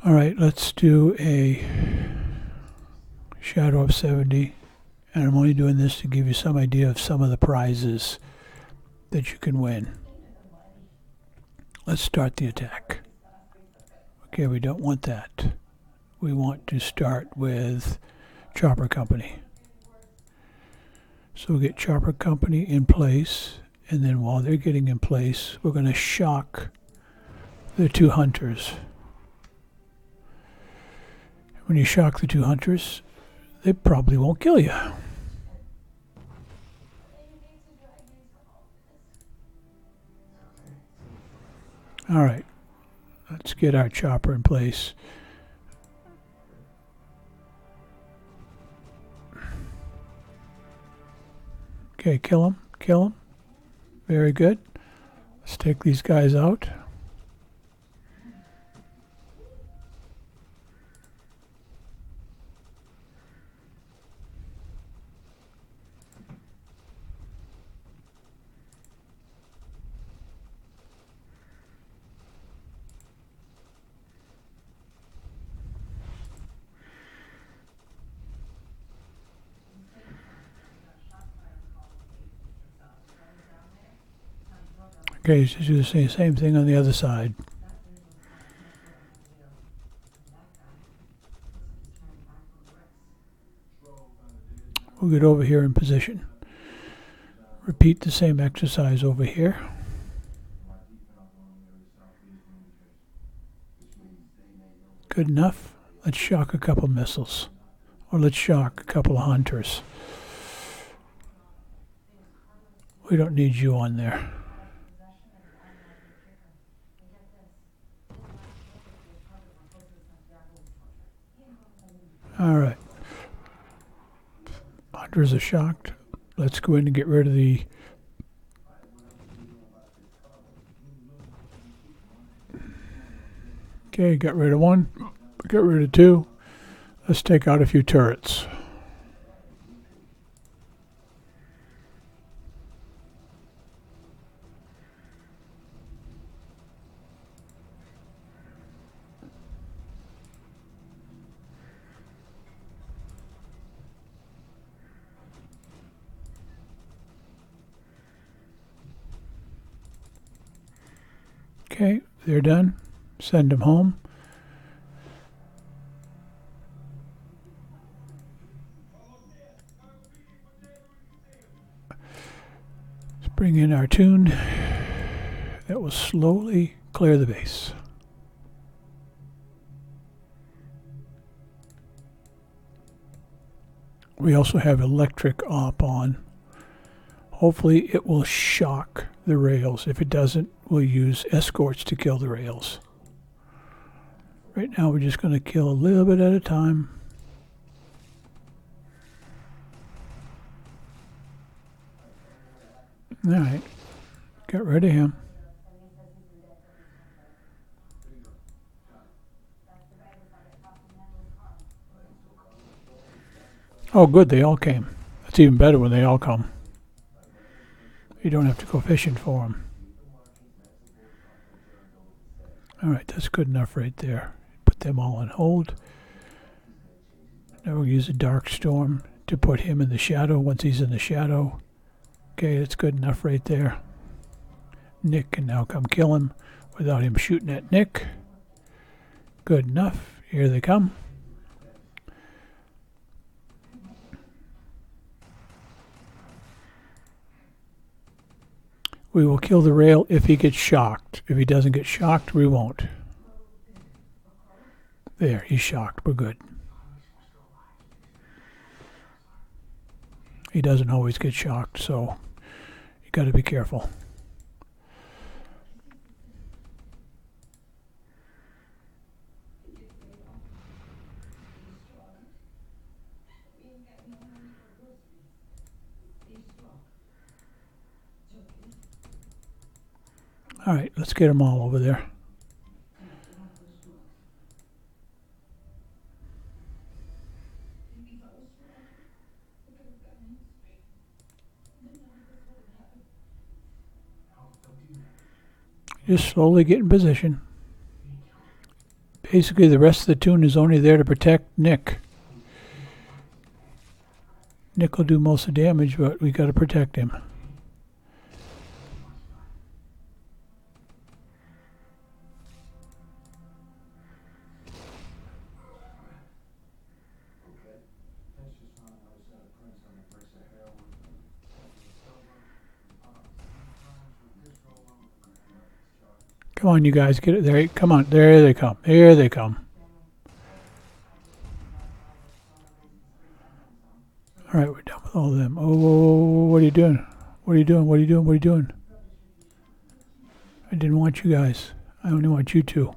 All right, let's do a shadow of 70. And I'm only doing this to give you some idea of some of the prizes that you can win. Let's start the attack. Okay, we don't want that. We want to start with Chopper Company. So we'll get Chopper Company in place, and then while they're getting in place, we're going to shock the two hunters. When you shock the two hunters, they probably won't kill you. All right, let's get our chopper in place. Okay, kill him, kill him. Very good. Let's take these guys out. Okay, so do the same thing on the other side. We'll get over here in position. Repeat the same exercise over here. Good enough. Let's shock a couple missiles. Or let's shock a couple of hunters. We don't need you on there. All right. Hunters are shocked. Let's go in and get rid of the... Okay, got rid of one. Got rid of two. Let's take out a few turrets. Okay, they're done. Send them home. Let's bring in our tune. That will slowly clear the base. We also have electric op on. Hopefully it will shock the rails. If it doesn't, we'll use escorts to kill the rails. Right now we're just going to kill a little bit at a time. Alright, get rid of him. Oh good, they all came. That's even better when they all come. You don't have to go fishing for them. Alright, that's good enough right there. Put them all on hold. Now we'll use a dark storm to put him in the shadow once he's in the shadow. Okay, that's good enough right there. Nick can now come kill him without him shooting at Nick. Good enough. Here they come. We will kill the rail if he gets shocked. If he doesn't get shocked, we won't. There, he's shocked. We're good. He doesn't always get shocked, so you got to be careful. All right, let's get them all over there. Just slowly get in position. basically the rest of the tune is only there to protect Nick. Nick will do most of the damage, but we got to protect him. Come on, you guys, get it there. Come on, there they come. Here they come. All right, we're done with all of them. Oh, what are you doing? What are you doing? What are you doing? What are you doing? I didn't want you guys. I only want you two.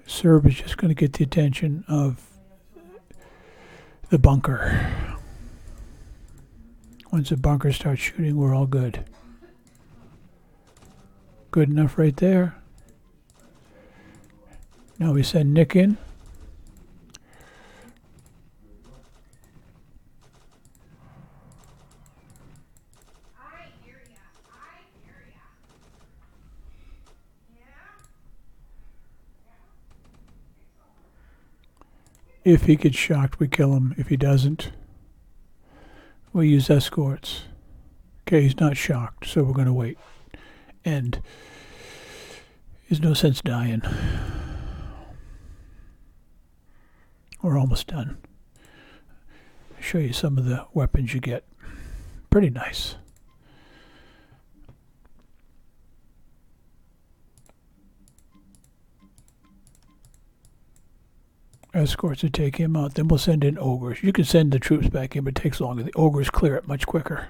Serb is just going to get the attention of the bunker. Once the bunker starts shooting, we're all good. Good enough right there. Now we send Nick in. If he gets shocked, we kill him. If he doesn't, we use escorts. Okay, he's not shocked, so we're going to wait. And there's no sense dying. We're almost done. I'll show you some of the weapons you get. Pretty nice. Escorts to take him out. Then we'll send in ogres. You can send the troops back in, but it takes longer. The ogres clear it much quicker.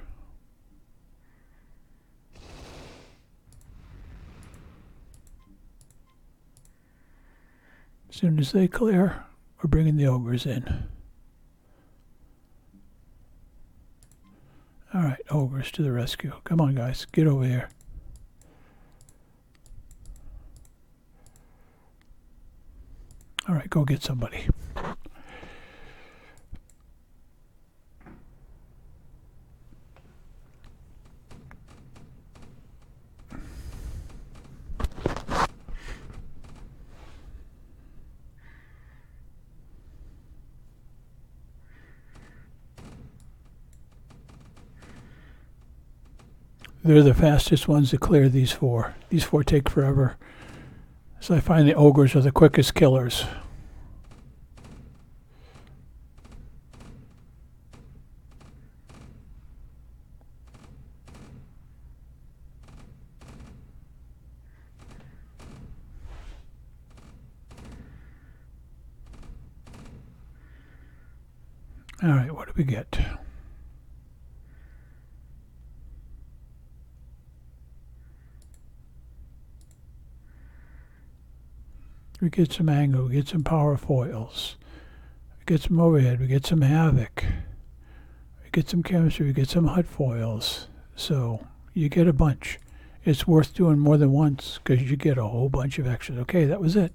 As soon as they clear, we're bringing the ogres in. All right, ogres to the rescue. Come on, guys. Get over here. All right, go get somebody. They're the fastest ones to clear these four. These four take forever. So I find the ogres are the quickest killers. All right, what do we get? We get some anger, we get some power foils, we get some overhead, we get some havoc, we get some chemistry, we get some hut foils. So you get a bunch. It's worth doing more than once because you get a whole bunch of extras. Okay, that was it.